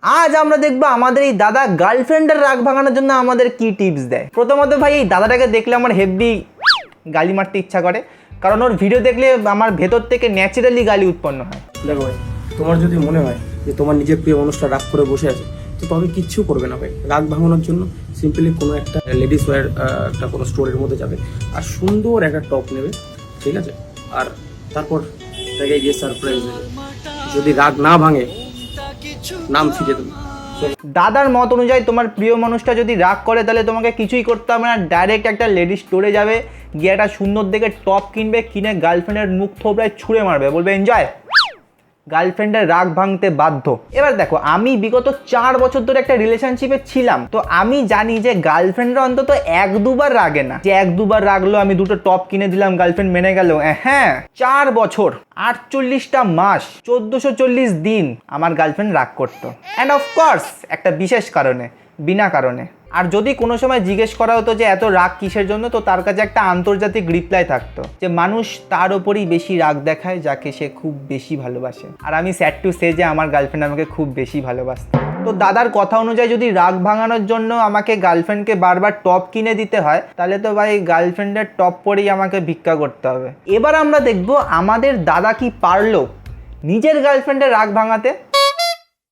আজ আমরা দেখবো আমাদের এই দাদা গার্লফ্রেন্ডের রাগ ভাঙানোর জন্য আমাদের কি টিপস দেয়। প্রথমত ভাই এই দাদাটাকে দেখলে আমার হেভি গালি মারতে ইচ্ছা করে, কারণ ওর ভিডিও দেখলে আমার ভেতর থেকে ন্যাচারালি গালি উৎপন্ন হয়। দেখো ভাই, তোমার যদি মনে হয় যে তোমার নিজের প্রিয় মানুষটা রাগ করে বসে আছে, তো তবে কিচ্ছু করবে না ভাই। রাগ ভাঙানোর জন্য সিম্পলি কোনো একটা লেডিস ওয়্যার একটা কোনো স্টোরের মধ্যে যাবে আর সুন্দর একটা টপ নেবে, ঠিক আছে? আর তারপর তাকে গিয়ে সারপ্রাইজ দেবে। যদি রাগ না ভাঙে, নাম ফিরে দেবে। দাদার মত অনুযায়ী তোমার প্রিয় মানুষটা যদি রাগ করে তাহলে তোমাকে কিছুই করতে হবে না, ডাইরেক্ট একটা লেডি স্টোরে যাবে, গিয়ে একটা সুন্দর দেখে টপ কিনবে, কিনে গার্লফ্রেন্ডের মুখ থোবড়ায় ছুঁড়ে মারবে, বলবে এনজয়। গার্লফ্রেন্ডের রাগ ভাঙতে বাধ্য। এবার দেখো, আমি বিগত 4 বছর ধরে একটা রিলেশনশিপে ছিলাম, তো আমি জানি যে গার্লফ্রেন্ডরা অন্তত 1-2 বার রাগে না, যে 1-2 বার রাগলো আমি 2টো টপ কিনে দিলাম গার্লফ্রেন্ড মেনে গেল। হ্যাঁ, 4 বছর 48টা মাস 1440 দিন আমার গার্লফ্রেন্ড রাগ করতো, অ্যান্ড অফকোর্স একটা বিশেষ কারণে, বিনা কারণে। আর যদি কোনো সময় জিজ্ঞেস করা হতো যে এত রাগ কিসের জন্য, তো তার কাছে একটা আন্তর্জাতিক রিপ্লাই থাকতো যে মানুষ তার ওপরই বেশি রাগ দেখায় যাকে সে খুব বেশি ভালোবাসে। আর আমি স্যাড টু সে যে আমার গার্লফ্রেন্ড আমাকে খুব বেশি ভালোবাসত। তো দাদার কথা অনুযায়ী যদি রাগ ভাঙানোর জন্য আমাকে গার্লফ্রেন্ডকে বারবার টপ কিনে দিতে হয়, তাহলে তো ভাই গার্লফ্রেন্ডের টপ পরেই আমাকে ভিক্ষা করতে হবে। এবার আমরা দেখবো আমাদের দাদা কি পারলো নিজের গার্লফ্রেন্ডের রাগ ভাঙাতে।